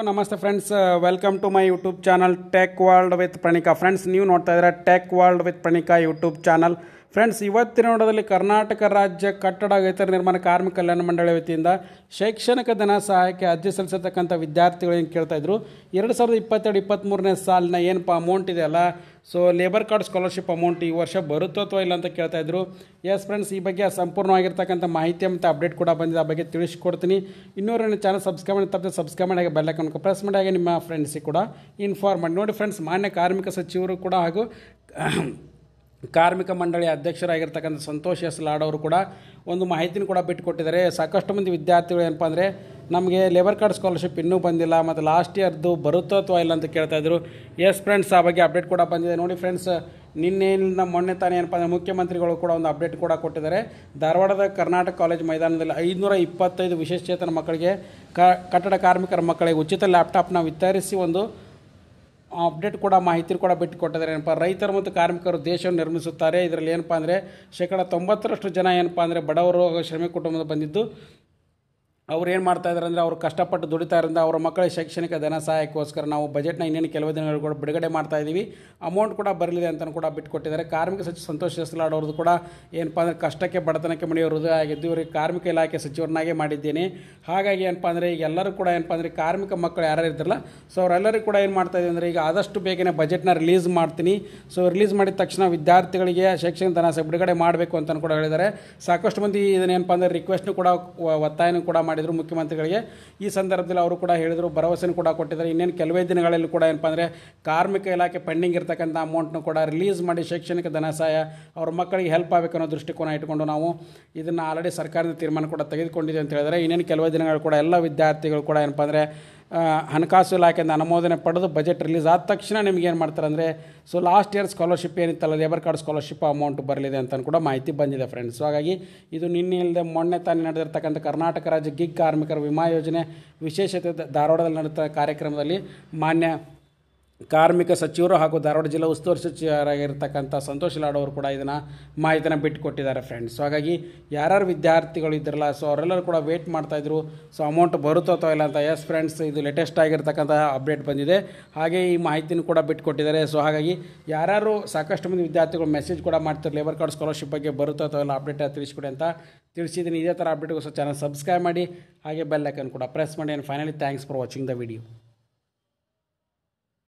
ನಮಸ್ತೆ friends, welcome to my YouTube channel Tech World with Pranika. Friends, ನೀವು ನೋಡ್ತಾ ಇದ್ದೀರಾ Tech World with Pranika YouTube channel. Friends, ಇವತ್ತಿನ ನೋಡೋದಲ್ಲಿ ಕರ್ನಾಟಕ ರಾಜ್ಯ ಕಟ್ಟಡ ಇತರ ನಿರ್ಮಾಣ ಕಾರ್ಮಿಕ ಕಲ್ಯಾಣ ಮಂಡಳಿ ವತಿಯಿಂದ ಶೈಕ್ಷಣಿಕ ಧನ ಸಹಾಯಕ್ಕೆ ಅರ್ಜಿ ಸಲ್ಲಿಸತಕ್ಕಂಥ ವಿದ್ಯಾರ್ಥಿಗಳು ಏನು ಕೇಳ್ತಾ ಇದ್ರು, 2022-23ನೇ ಸಾಲಿನ ಏನಪ್ಪ ಅಮೌಂಟ್ ಇದೆಯಲ್ಲ, so labour card scholarship amount ಈ ವರ್ಷ ಬರುತ್ತೋ ಅಥವಾ ಇಲ್ಲ ಅಂತ ಕೇಳ್ತಾ ಇದ್ರು. ಎಸ್ ಫ್ರೆಂಡ್ಸ್, ಈ ಬಗ್ಗೆ ಸಂಪೂರ್ಣವಾಗಿರ್ತಕ್ಕಂಥ ಮಾಹಿತಿ ಮತ್ತು ಅಪ್ಡೇಟ್ ಕೂಡ ಬಂದಿದೆ, ಆ ಬಗ್ಗೆ ತಿಳಿಸ್ಕೊಡ್ತೀನಿ. ಇನ್ನೂರು ನನ್ನ ಚಾನಲ್ ಸಬ್ಸ್ಕ್ರೈಬ್ ಮಾಡಿ ತಪ್ಪದೆ ಸಬ್ಸ್ಕ್ರೈಬ್ ಮಾಡಿ, ಬೆಲ್ ಐಕಾನ್ ಪ್ರೆಸ್ ಮಾಡಿ, ಹಾಗೆ ನಿಮ್ಮ ಫ್ರೆಂಡ್ಸಿಗೆ ಕೂಡ ಇನ್ಫಾರ್ಮ್ ಮಾಡಿ. ನೋಡಿ ಫ್ರೆಂಡ್ಸ್, ಮಾನ್ಯ ಕಾರ್ಮಿಕ ಸಚಿವರು ಕೂಡ ಹಾಗೂ ಕಾರ್ಮಿಕ ಮಂಡಳಿಯ ಅಧ್ಯಕ್ಷರಾಗಿರ್ತಕ್ಕಂಥ ಸಂತೋಷ್ ಎಸ್ ಲಾಡ್ ಅವರು ಕೂಡ ಒಂದು ಮಾಹಿತಿನ ಕೂಡ ಬಿಟ್ಟುಕೊಟ್ಟಿದ್ದಾರೆ. ಸಾಕಷ್ಟು ಮಂದಿ ವಿದ್ಯಾರ್ಥಿಗಳು ಏನಪ್ಪ ಅಂದರೆ, ನಮಗೆ ಲೇಬರ್ ಕಾರ್ಡ್ ಸ್ಕಾಲರ್ಶಿಪ್ ಇನ್ನೂ ಬಂದಿಲ್ಲ ಮತ್ತು ಲಾಸ್ಟ್ ಇಯರ್ದು ಬರುತ್ತೋ ಅಥವಾ ಇಲ್ಲ ಅಂತ ಕೇಳ್ತಾಯಿದ್ರು. ಎಸ್ ಫ್ರೆಂಡ್ಸ್, ಆ ಬಗ್ಗೆ ಅಪ್ಡೇಟ್ ಕೂಡ ಬಂದಿದೆ. ನೋಡಿ ಫ್ರೆಂಡ್ಸ್, ನಿನ್ನೆಯಿಂದ ಮೊನ್ನೆ ತಾನೇ ಏನಪ್ಪ ಅಂದರೆ ಮುಖ್ಯಮಂತ್ರಿಗಳು ಕೂಡ ಒಂದು ಅಪ್ಡೇಟ್ ಕೂಡ ಕೊಟ್ಟಿದ್ದಾರೆ. ಧಾರವಾಡದ ಕರ್ನಾಟಕ ಕಾಲೇಜ್ ಮೈದಾನದಲ್ಲಿ 525 ವಿಶೇಷಚೇತನ ಮಕ್ಕಳಿಗೆ ಕಟ್ಟಡ ಕಾರ್ಮಿಕರ ಮಕ್ಕಳಿಗೆ ಉಚಿತ ಲ್ಯಾಪ್ಟಾಪ್ನ ವಿತರಿಸಿ ಒಂದು ಅಪ್ಡೇಟ್ ಕೂಡ ಮಾಹಿತಿ ಕೂಡ ಬಿಟ್ಟುಕೊಟ್ಟಿದ್ದಾರೆ. ಏನಪ್ಪ, ರೈತರು ಮತ್ತು ಕಾರ್ಮಿಕರು ದೇಶವನ್ನು ನಿರ್ಮಿಸುತ್ತಾರೆ. ಇದರಲ್ಲಿ ಏನಪ್ಪ ಅಂದರೆ 90% ಜನ ಏನಪ್ಪ ಅಂದರೆ ಬಡವರು ಶ್ರಮಿಕ ಕುಟುಂಬದ ಬಂದಿದ್ದು ಅವ್ರು ಏನು ಮಾಡ್ತಾ ಇದ್ದಾರೆ ಅಂದರೆ, ಅವರು ಕಷ್ಟಪಟ್ಟು ದುಡಿತಾ ಇರೋದ್ರಿಂದ ಅವರ ಮಕ್ಕಳ ಶೈಕ್ಷಣಿಕ ಧನ ಸಹಾಯಕ್ಕೋಸ್ಕರ ನಾವು ಬಜೆಟ್ನ ಇನ್ನೇನು ಕೆಲವು ದಿನಗಳು ಕೂಡ ಬಿಡುಗಡೆ ಮಾಡ್ತಾ ಇದ್ದೀವಿ, ಅಮೌಂಟ್ ಕೂಡ ಬರಲಿದೆ ಅಂತಲೂ ಕೂಡ ಬಿಟ್ಟುಕೊಟ್ಟಿದ್ದಾರೆ. ಕಾರ್ಮಿಕ ಸಚಿವ ಸಂತೋಷ್ ಎಸ್ಲಾಡ್ ಅವ್ರದ್ದು ಕೂಡ ಏನಪ್ಪ ಅಂದರೆ, ಕಷ್ಟಕ್ಕೆ ಬಡತನಕ್ಕೆ ಮಣಿಯೋರು ಆಗಿದ್ದು ಇವರಿಗೆ ಕಾರ್ಮಿಕ ಇಲಾಖೆ ಸಚಿವರನ್ನಾಗೇ ಮಾಡಿದ್ದೇನೆ. ಹಾಗಾಗಿ ಏನಪ್ಪ ಅಂದರೆ, ಈಗ ಎಲ್ಲರೂ ಕೂಡ ಏನಪ್ಪ ಅಂದರೆ ಕಾರ್ಮಿಕ ಮಕ್ಕಳು ಯಾರು ಇರ್ತಾರಲ್ಲ, ಸೊ ಅವರೆಲ್ಲರಿಗೂ ಕೂಡ ಏನು ಮಾಡ್ತಾ ಇದ್ದೀವಿ ಅಂದರೆ, ಈಗ ಆದಷ್ಟು ಬೇಗನೆ ಬಜೆಟ್ನ ರಿಲೀಸ್ ಮಾಡ್ತೀನಿ. ಸೊ ರಿಲೀಸ್ ಮಾಡಿದ ತಕ್ಷಣ ವಿದ್ಯಾರ್ಥಿಗಳಿಗೆ ಶೈಕ್ಷಣಿಕ ಧನ ಬಿಡುಗಡೆ ಮಾಡಬೇಕು ಅಂತಲೂ ಕೂಡ ಹೇಳಿದ್ದಾರೆ. ಸಾಕಷ್ಟು ಮಂದಿ ಇದನ್ನೇನಪ್ಪ ಅಂದರೆ ರಿಕ್ವೆಸ್ಟ್ನು ಕೂಡ ಒತ್ತಾಯನೂ ಕೂಡ ಮಾಡಿ ಮುಖ್ಯಮಂತ್ರಿಗಳಿಗೆ. ಈ ಸಂದರ್ಭದಲ್ಲಿ ಅವರು ಕೂಡ ಹೇಳಿದರು, ಭರವಸೆಯನ್ನು ಕೂಡ ಕೊಟ್ಟಿದ್ದಾರೆ. ಇನ್ನೇನು ಕೆಲವೇ ದಿನಗಳಲ್ಲಿ ಕೂಡ ಏನಪ್ಪ ಅಂದರೆ ಕಾರ್ಮಿಕ ಇಲಾಖೆ ಪೆಂಡಿಂಗ್ ಇರತಕ್ಕಂಥ ಅಮೌಂಟ್ನು ಕೂಡ ರಿಲೀಸ್ ಮಾಡಿ ಶೈಕ್ಷಣಿಕ ಧನ ಸಹಾಯ ಅವ್ರ ಮಕ್ಕಳಿಗೆ ಹೆಲ್ಪ್ ಆಗಬೇಕು ಅನ್ನೋ ದೃಷ್ಟಿಕೋನ ಇಟ್ಕೊಂಡು ನಾವು ಇದನ್ನು ಆಲ್ರೆಡಿ ಸರ್ಕಾರದ ತೀರ್ಮಾನ ಕೂಡ ತೆಗೆದುಕೊಂಡಿದೆ ಅಂತ ಹೇಳಿದರೆ, ಇನ್ನೇನು ಕೆಲವೇ ದಿನಗಳು ಕೂಡ ಎಲ್ಲ ವಿದ್ಯಾರ್ಥಿಗಳು ಕೂಡ ಏನಪ್ಪ ಅಂದರೆ ಹಣಕಾಸು ಇಲಾಖೆಯಿಂದ ಅನುಮೋದನೆ ಪಡೆದು ಬಜೆಟ್ ರಿಲೀಸ್ ಆದ ತಕ್ಷಣ ನಿಮ್ಗೆ ಏನು ಮಾಡ್ತಾರೆ ಅಂದರೆ, ಸೊ ಲಾಸ್ಟ್ ಇಯರ್ ಸ್ಕಾಲರ್ಶಿಪ್ ಏನಿತ್ತಲ್ಲ, ಲೇಬರ್ ಕಾರ್ಡ್ ಸ್ಕಾಲರ್ಶಿಪ್ ಅಮೌಂಟ್ ಬರಲಿದೆ ಅಂತ ಕೂಡ ಮಾಹಿತಿ ಬಂದಿದೆ ಫ್ರೆಂಡ್ಸ್. ಸೊ ಹಾಗಾಗಿ ಇದು ನಿನ್ನೆ ಇಲ್ಲದೆ ಮೊನ್ನೆ ತಾನೇ ನಡೆದಿರ್ತಕ್ಕಂಥ ಕರ್ನಾಟಕ ರಾಜ್ಯ ಗಿಗ್ ಕಾರ್ಮಿಕರ ವಿಮಾ ಯೋಜನೆ ವಿಶೇಷತೆ ಧಾರವಾಡದಲ್ಲಿ ನಡೆದ ಕಾರ್ಯಕ್ರಮದಲ್ಲಿ ಮಾನ್ಯ ಕಾರ್ಮಿಕ ಸಚಿವರು ಹಾಗೂ ಧಾರವಾಡ ಜಿಲ್ಲಾ ಉಸ್ತುವಾರಿ ಸಚಿವರಾಗಿರ್ತಕ್ಕಂಥ ಸಂತೋಷ್ ಲಾಡ್ ಅವರು ಕೂಡ ಇದನ್ನು ಮಾಹಿತಿನ ಬಿಟ್ಟುಕೊಟ್ಟಿದ್ದಾರೆ ಫ್ರೆಂಡ್ಸ್. ಸೊ ಹಾಗಾಗಿ ಯಾರ್ಯಾರು ವಿದ್ಯಾರ್ಥಿಗಳು ಇದ್ದಿರಲ್ಲ, ಸೊ ಅವರೆಲ್ಲರೂ ಕೂಡ ವೇಟ್ ಮಾಡ್ತಾಯಿದ್ರು, ಸೊ ಅಮೌಂಟ್ ಬರುತ್ತೋ ಅಥವಾ ಇಲ್ಲ ಅಂತ. ಎಸ್ ಫ್ರೆಂಡ್ಸ್, ಇದು ಲೇಟೆಸ್ಟ್ ಆಗಿರ್ತಕ್ಕಂಥ ಅಪ್ಡೇಟ್ ಬಂದಿದೆ, ಹಾಗೆ ಈ ಮಾಹಿತಿನೂ ಕೂಡ ಬಿಟ್ಟುಕೊಟ್ಟಿದ್ದಾರೆ. ಸೊ ಹಾಗಾಗಿ ಯಾರ್ಯಾರು ಸಾಕಷ್ಟು ಮಂದಿ ವಿದ್ಯಾರ್ಥಿಗಳು ಮೆಸೇಜ್ ಕೂಡ ಮಾಡ್ತಾರೆ, ಲೇಬರ್ ಕಾರ್ಡ್ ಸ್ಕಾಲರ್ಶಿಪ್ ಬಗ್ಗೆ ಬರುತ್ತೋ ಅಥವಾ ಇಲ್ಲ ಅಪ್ಡೇಟ್ ತಿಳಿಸ್ಕೊಡಿ ಅಂತ ತಿಳಿಸಿದ್ದೀನಿ. ಇದೇ ಥರ ಅಪ್ಡೇಟ್ಗೋಸ್ಕರ ಚಾನಲ್ ಸಬ್ಸ್ಕ್ರೈಬ್ ಮಾಡಿ, ಹಾಗೆ ಬೆಲ್ ಐಕನ್ ಕೂಡ ಪ್ರೆಸ್ ಮಾಡಿ. And finally thanks for watching the video.